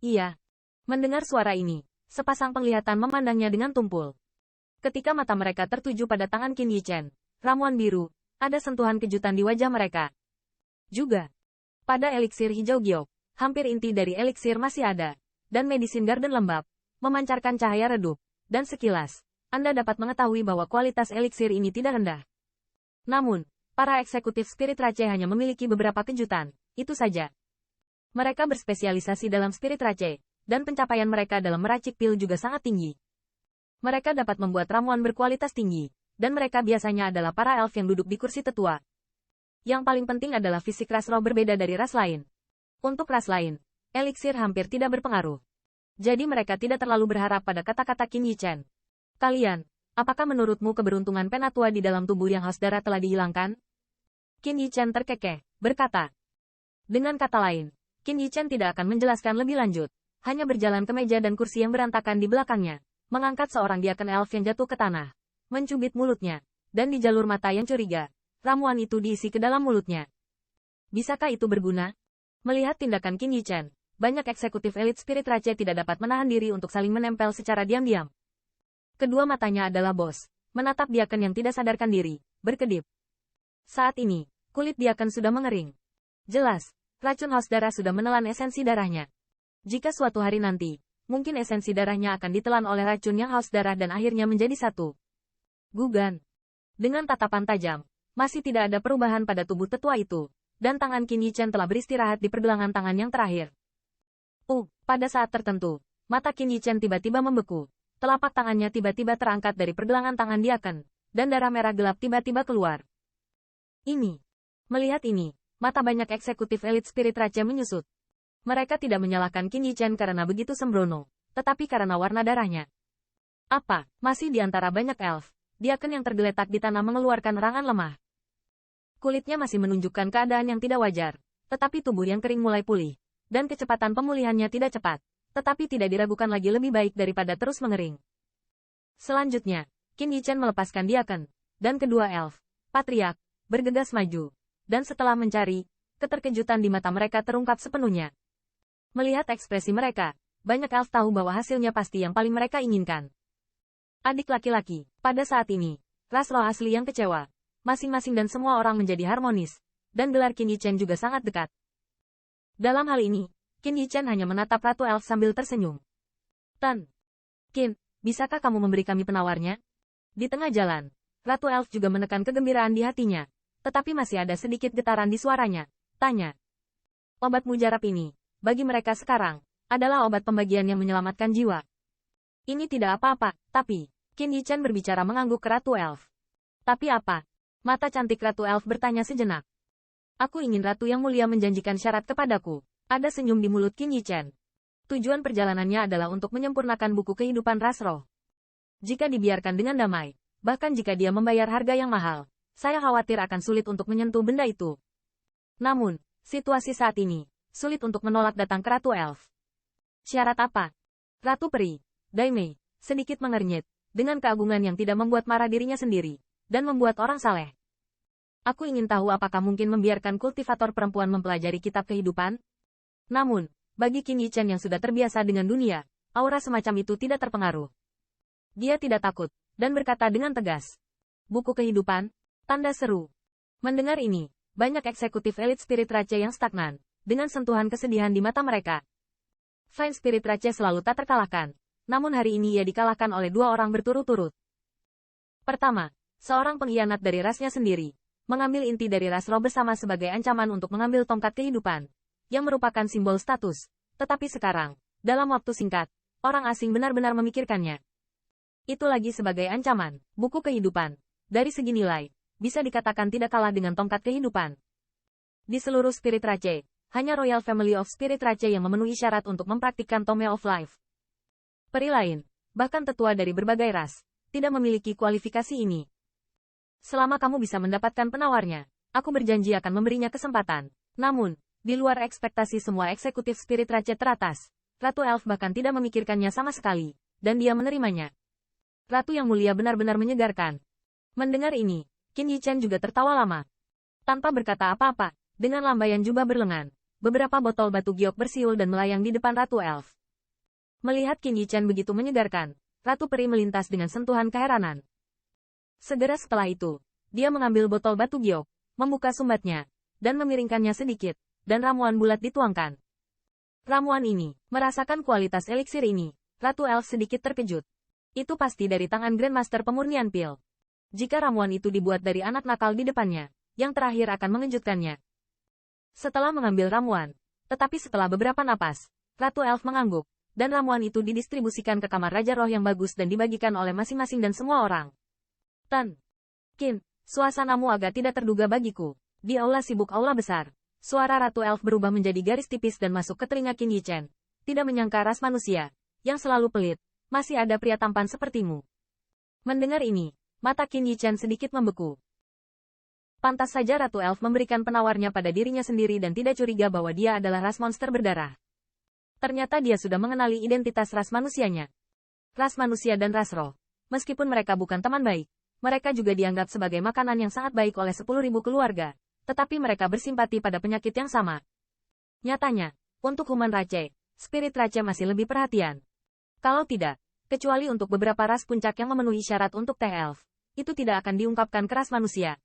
Iya. Mendengar suara ini, sepasang penglihatan memandangnya dengan tumpul. Ketika mata mereka tertuju pada tangan Qin Yichen, ramuan biru, ada sentuhan kejutan di wajah mereka. Juga, pada eliksir hijau giok, hampir inti dari eliksir masih ada, dan Medicine Garden lembab, memancarkan cahaya redup, dan sekilas, Anda dapat mengetahui bahwa kualitas eliksir ini tidak rendah. Namun, para eksekutif Spirit Rache hanya memiliki beberapa kejutan, itu saja. Mereka berspesialisasi dalam Spirit Rache, dan pencapaian mereka dalam meracik pil juga sangat tinggi. Mereka dapat membuat ramuan berkualitas tinggi, dan mereka biasanya adalah para elf yang duduk di kursi tetua. Yang paling penting adalah fisik ras roh berbeda dari ras lain. Untuk ras lain, eliksir hampir tidak berpengaruh. Jadi mereka tidak terlalu berharap pada kata-kata Qin Yichen. Kalian, apakah menurutmu keberuntungan penatua di dalam tubuh yang haus darah telah dihilangkan? Qin Yichen terkekeh, berkata. Dengan kata lain, Qin Yichen tidak akan menjelaskan lebih lanjut. Hanya berjalan ke meja dan kursi yang berantakan di belakangnya, mengangkat seorang diaken elf yang jatuh ke tanah, mencubit mulutnya, dan di jalur mata yang curiga, ramuan itu diisi ke dalam mulutnya. Bisakah itu berguna? Melihat tindakan Qin Yichen, banyak eksekutif elit Spirit Rache tidak dapat menahan diri untuk saling menempel secara diam-diam. Kedua matanya adalah bos, menatap diaken yang tidak sadarkan diri, berkedip. Saat ini, kulit diaken sudah mengering. Jelas, racun haus darah sudah menelan esensi darahnya. Jika suatu hari nanti, mungkin esensi darahnya akan ditelan oleh racun yang haus darah dan akhirnya menjadi satu. Gugan. Dengan tatapan tajam, masih tidak ada perubahan pada tubuh tetua itu, dan tangan Qin Yichen telah beristirahat di pergelangan tangan yang terakhir. Pada saat tertentu, mata Qin Yichen tiba-tiba membeku, telapak tangannya tiba-tiba terangkat dari pergelangan tangan diaken, dan darah merah gelap tiba-tiba keluar. Melihat ini, mata banyak eksekutif elit Spirit Rache menyusut. Mereka tidak menyalahkan Qin Yichen karena begitu sembrono, tetapi karena warna darahnya. Masih di antara banyak elf, diaken yang tergeletak di tanah mengeluarkan rangan lemah. Kulitnya masih menunjukkan keadaan yang tidak wajar, tetapi tubuh yang kering mulai pulih, dan kecepatan pemulihannya tidak cepat, tetapi tidak diragukan lagi lebih baik daripada terus mengering. Selanjutnya, Qin Yichen melepaskan diaken, dan kedua elf, patriark, bergegas maju, dan setelah mencari, keterkejutan di mata mereka terungkap sepenuhnya. Melihat ekspresi mereka, banyak elf tahu bahwa hasilnya pasti yang paling mereka inginkan. Adik laki-laki, pada saat ini, ras roh asli yang kecewa, masing-masing dan semua orang menjadi harmonis, dan gelar Qin Yichen juga sangat dekat. Dalam hal ini, Qin Yichen hanya menatap Ratu Elf sambil tersenyum. Qin, bisakah kamu memberi kami penawarnya? Di tengah jalan, Ratu Elf juga menekan kegembiraan di hatinya, tetapi masih ada sedikit getaran di suaranya, tanya. Obat mujarab ini, bagi mereka sekarang, adalah obat pembagian yang menyelamatkan jiwa. Ini tidak apa-apa, tapi, Qin Yichen berbicara mengangguk ke Ratu Elf. Tapi apa? Mata cantik Ratu Elf bertanya sejenak. Aku ingin Ratu yang mulia menjanjikan syarat kepadaku. Ada senyum di mulut Qin Yichen. Tujuan perjalanannya adalah untuk menyempurnakan buku kehidupan ras roh. Jika dibiarkan dengan damai, bahkan jika dia membayar harga yang mahal, saya khawatir akan sulit untuk menyentuh benda itu. Namun, situasi saat ini, sulit untuk menolak datang ke Ratu Elf. Syarat apa? Ratu Peri, Daimei, sedikit mengernyit, dengan keagungan yang tidak membuat marah dirinya sendiri, dan membuat orang saleh. Aku ingin tahu apakah mungkin membiarkan kultivator perempuan mempelajari kitab kehidupan? Namun, bagi Qin Yichen yang sudah terbiasa dengan dunia, aura semacam itu tidak terpengaruh. Dia tidak takut, dan berkata dengan tegas. Buku kehidupan? Tanda seru. Mendengar ini, banyak eksekutif elit Spirit Rache yang stagnan, dengan sentuhan kesedihan di mata mereka. Fine Spirit Rache selalu tak terkalahkan, namun hari ini ia dikalahkan oleh dua orang berturut-turut. Pertama, seorang pengkhianat dari rasnya sendiri, mengambil inti dari ras roh bersama sebagai ancaman untuk mengambil tongkat kehidupan, yang merupakan simbol status, tetapi sekarang, dalam waktu singkat, orang asing benar-benar memikirkannya. Itu lagi sebagai ancaman, buku kehidupan, dari segi nilai, bisa dikatakan tidak kalah dengan tongkat kehidupan. Di seluruh Spirit Rache, hanya Royal Family of Spirit Rache yang memenuhi syarat untuk mempraktikkan Tome of Life. Peri lain, bahkan tetua dari berbagai ras, tidak memiliki kualifikasi ini. Selama kamu bisa mendapatkan penawarnya, aku berjanji akan memberinya kesempatan. Namun, di luar ekspektasi semua eksekutif Spirit Rache teratas, Ratu Elf bahkan tidak memikirkannya sama sekali, dan dia menerimanya. Ratu yang mulia benar-benar menyegarkan. Mendengar ini, Qin Yichen juga tertawa lama. Tanpa berkata apa-apa, dengan lambaian jubah berlengan, beberapa botol batu giok bersiul dan melayang di depan Ratu Elf. Melihat Qin Yichen begitu menyegarkan, Ratu Peri melintas dengan sentuhan keheranan. Segera setelah itu, dia mengambil botol batu giok, membuka sumbatnya, dan memiringkannya sedikit, dan ramuan bulat dituangkan. Ramuan ini, merasakan kualitas eliksir ini, Ratu Elf sedikit terkejut. Itu pasti dari tangan Grandmaster pemurnian pil. Jika ramuan itu dibuat dari anak nakal di depannya, yang terakhir akan mengejutkannya. Setelah mengambil ramuan, tetapi setelah beberapa napas, Ratu Elf mengangguk, dan ramuan itu didistribusikan ke kamar Raja Roh yang bagus dan dibagikan oleh masing-masing dan semua orang. Tan. Qin, suasanamu agak tidak terduga bagiku. Di aula sibuk aula besar, suara Ratu Elf berubah menjadi garis tipis dan masuk ke telinga Qin Yichen. Tidak menyangka ras manusia, yang selalu pelit, masih ada pria tampan sepertimu. Mendengar ini, mata Qin Yichen sedikit membeku. Pantas saja Ratu Elf memberikan penawarnya pada dirinya sendiri dan tidak curiga bahwa dia adalah ras monster berdarah. Ternyata dia sudah mengenali identitas ras manusianya. Ras manusia dan ras roh. Meskipun mereka bukan teman baik, mereka juga dianggap sebagai makanan yang sangat baik oleh 10.000 keluarga, tetapi mereka bersimpati pada penyakit yang sama. Nyatanya, untuk human race, spirit race masih lebih perhatian. Kalau tidak, kecuali untuk beberapa ras puncak yang memenuhi syarat untuk teh elf, itu tidak akan diungkapkan ke ras manusia.